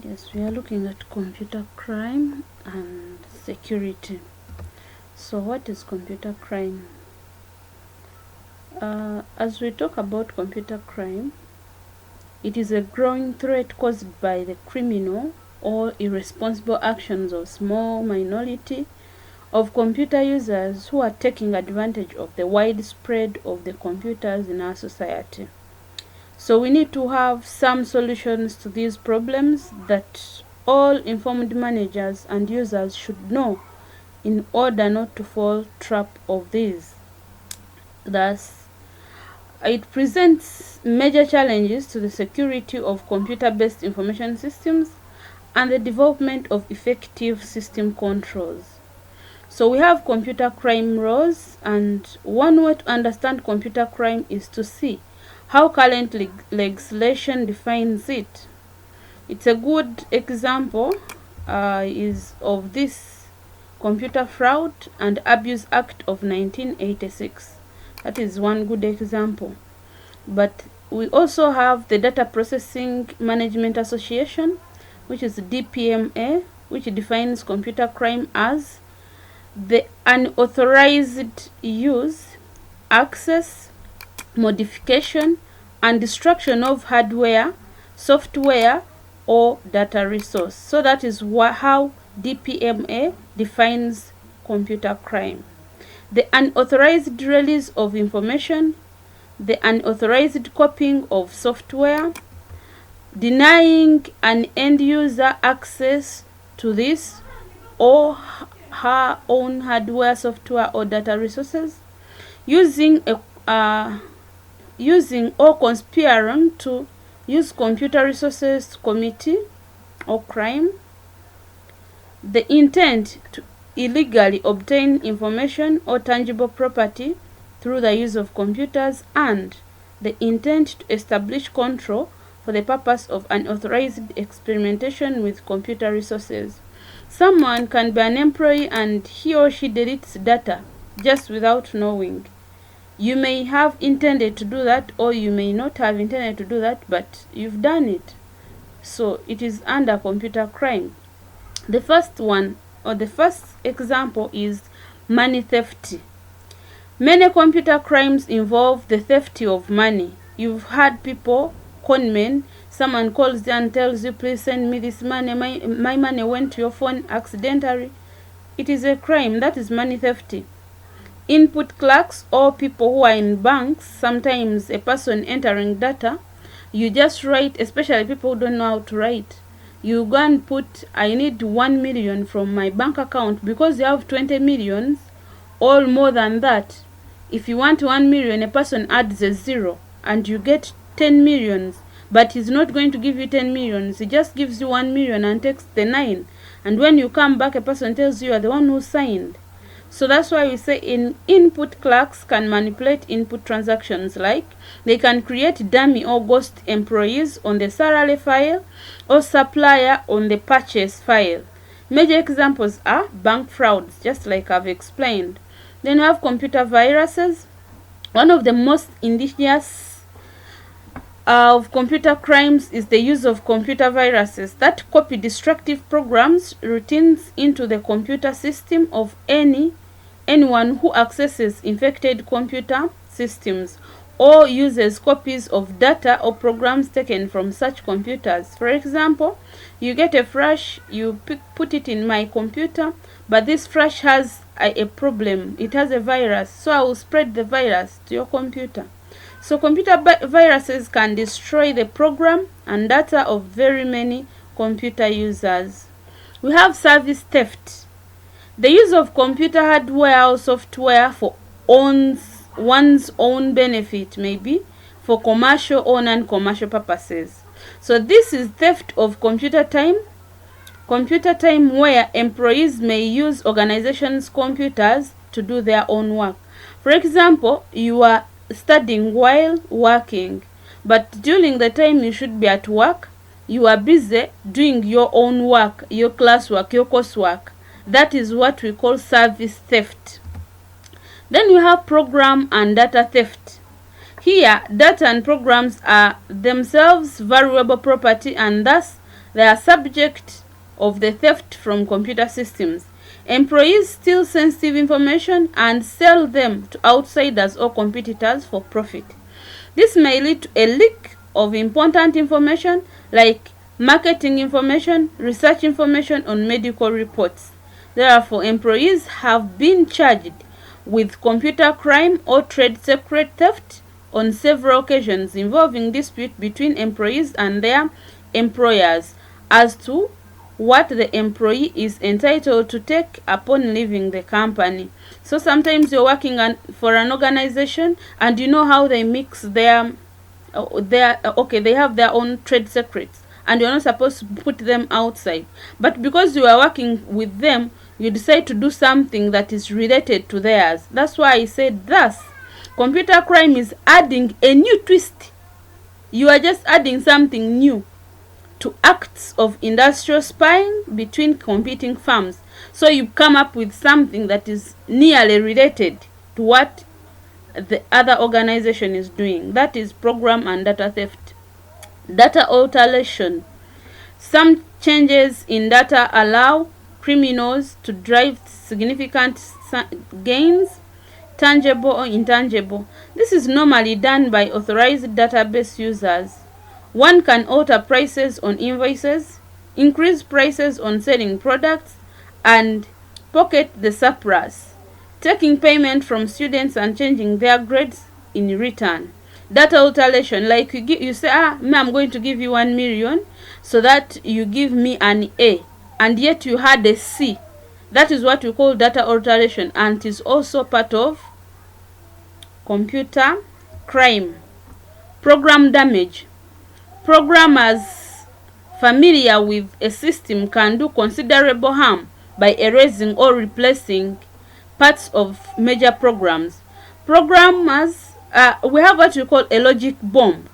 Yes, we are looking at computer crime and security. So what is computer crime? As we talk about computer crime, it is a growing threat caused by the criminal or irresponsible actions of small minority of computer users who are taking advantage of the widespread of the computers in our society. So we need to have some solutions to these problems that all informed managers and users should know in order not to fall trap of these. Thus, it presents major challenges to the security of computer-based information systems and the development of effective system controls. So we have computer crime laws, and one way to understand computer crime is to see how current legislation defines it. It's a good example is of this Computer Fraud and Abuse Act of 1986. That is one good example. But we also have the Data Processing Management Association, which is DPMA, which defines computer crime as the unauthorized use, access, modification, and destruction of hardware, software, or data resource. So that is how DPMA defines computer crime. The unauthorized release of information, the unauthorized copying of software, denying an end user access to this or her own hardware, software, or data resources, using or conspiring to use computer resources to commit or crime, the intent to illegally obtain information or tangible property through the use of computers, and the intent to establish control for the purpose of unauthorized experimentation with computer resources. Someone can be an employee and he or she deletes data just without knowing. You may have intended to do that, or you may not have intended to do that, but you've done it. So it is under computer crime. The first one, or the first example, is money theft. Many computer crimes involve the theft of money. You've had people, conmen, someone calls you and tells you, please send me this money, my money went to your phone accidentally. It is a crime. That is money theft. Input clerks or people who are in banks, sometimes a person entering data, you just write, especially people who don't know how to write. You go and put, I need 1 million from my bank account, because you have 20 millions or more than that. If you want 1 million, a person adds a 0 and you get 10 millions, but he's not going to give you 10 millions. He just gives you 1 million and takes the 9. And when you come back, a person tells you are the one who signed. So that's why we say input clerks can manipulate input transactions, like they can create dummy or ghost employees on the salary file or supplier on the purchase file. Major examples are bank frauds, just like I've explained. Then we have computer viruses. One of the most indigenous of computer crimes is the use of computer viruses that copy destructive programs, routines into the computer system of anyone who accesses infected computer systems or uses copies of data or programs taken from such computers. For example, you get a flash, you put it in my computer, but this flash has a problem. It has a virus, so I will spread the virus to your computer. So computer viruses can destroy the program and data of very many computer users. We have service theft. The use of computer hardware or software for one's own benefit, maybe for commercial or non-commercial purposes. So this is theft of computer time where employees may use organizations' computers to do their own work. For example, you are studying while working, but during the time you should be at work, you are busy doing your own work, your classwork, your coursework. That is what we call service theft. Then we have program and data theft. Here, data and programs are themselves valuable property, and thus they are subject of the theft from computer systems. Employees steal sensitive information and sell them to outsiders or competitors for profit. This may lead to a leak of important information like marketing information, research information on medical reports. Therefore, employees have been charged with computer crime or trade secret theft on several occasions involving dispute between employees and their employers as to what the employee is entitled to take upon leaving the company. So sometimes you're working for an organization and you know how they mix they have their own trade secrets and you're not supposed to put them outside, but because you are working with them, you decide to do something that is related to theirs. That's why I said thus computer crime is adding a new twist. You are just adding something new to acts of industrial spying between competing firms. So you come up with something that is nearly related to what the other organization is doing. That is program and data theft. Data alteration. Some changes in data allow criminals to drive significant gains, tangible or intangible. This is normally done by authorized database users. One can alter prices on invoices, increase prices on selling products, and pocket the surplus, taking payment from students and changing their grades in return. Data alteration, like you say, I'm going to give you 1 million so that you give me an A, and yet you had a C. That is what we call data alteration, and it is also part of computer crime. Program damage. Programmers familiar with a system can do considerable harm by erasing or replacing parts of major programs. Programmers, we have what we call a logic bomb.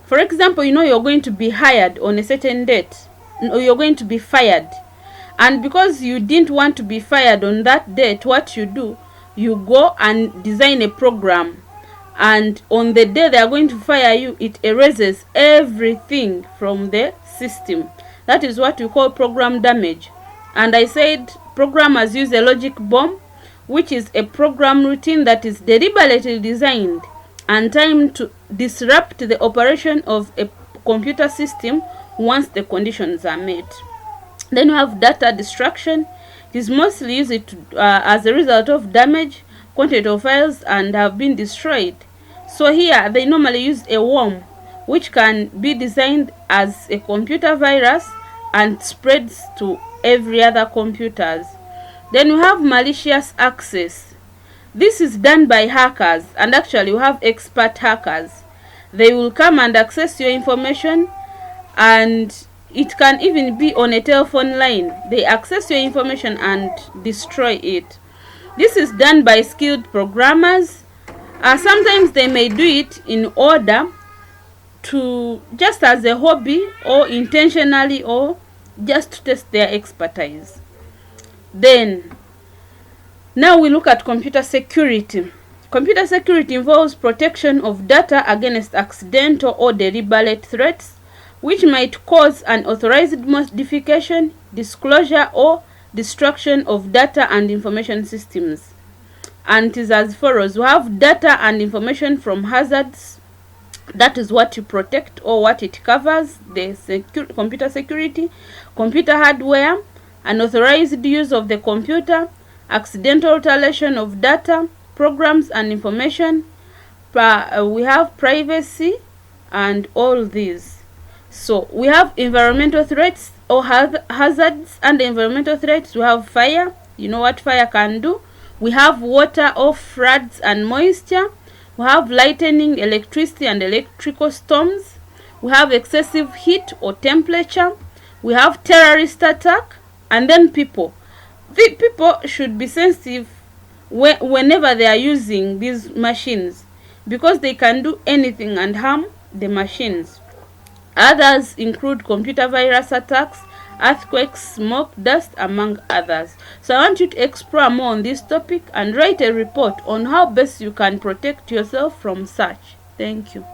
For example, you're going to be hired on a certain date, or you're going to be fired. And because you didn't want to be fired on that date, what you do, you go and design a program. And on the day they are going to fire you, it erases everything from the system. That is what we call program damage. And I said programmers use a logic bomb, which is a program routine that is deliberately designed and timed to disrupt the operation of a computer system once the conditions are met. Then you have data destruction. It is mostly used as a result of damage, content of files, and have been destroyed. So here they normally use a worm, which can be designed as a computer virus and spreads to every other computers. Then we have malicious access. This is done by hackers, and actually we have expert hackers. They will come and access your information, and it can even be on a telephone line. They access your information and destroy it. This is done by skilled programmers. Sometimes they may do it in order to just as a hobby or intentionally or just to test their expertise. Then now we look at computer security. Computer security involves protection of data against accidental or deliberate threats which might cause unauthorized modification, disclosure, or destruction of data and information systems. And it is as follows. We have data and information from hazards. That is what you protect or what it covers. The computer security, computer hardware, unauthorized use of the computer, accidental alteration of data, programs and information. We have privacy and all these. So we have environmental threats or hazards. And environmental threats, we have fire. You know what fire can do. We have water or floods and moisture. We have lightning, electricity and electrical storms. We have excessive heat or temperature. We have terrorist attack. And then people. People should be sensitive whenever they are using these machines, because they can do anything and harm the machines. Others include computer virus attacks, earthquakes, smoke, dust, among others. So I want you to explore more on this topic and write a report on how best you can protect yourself from such. Thank you.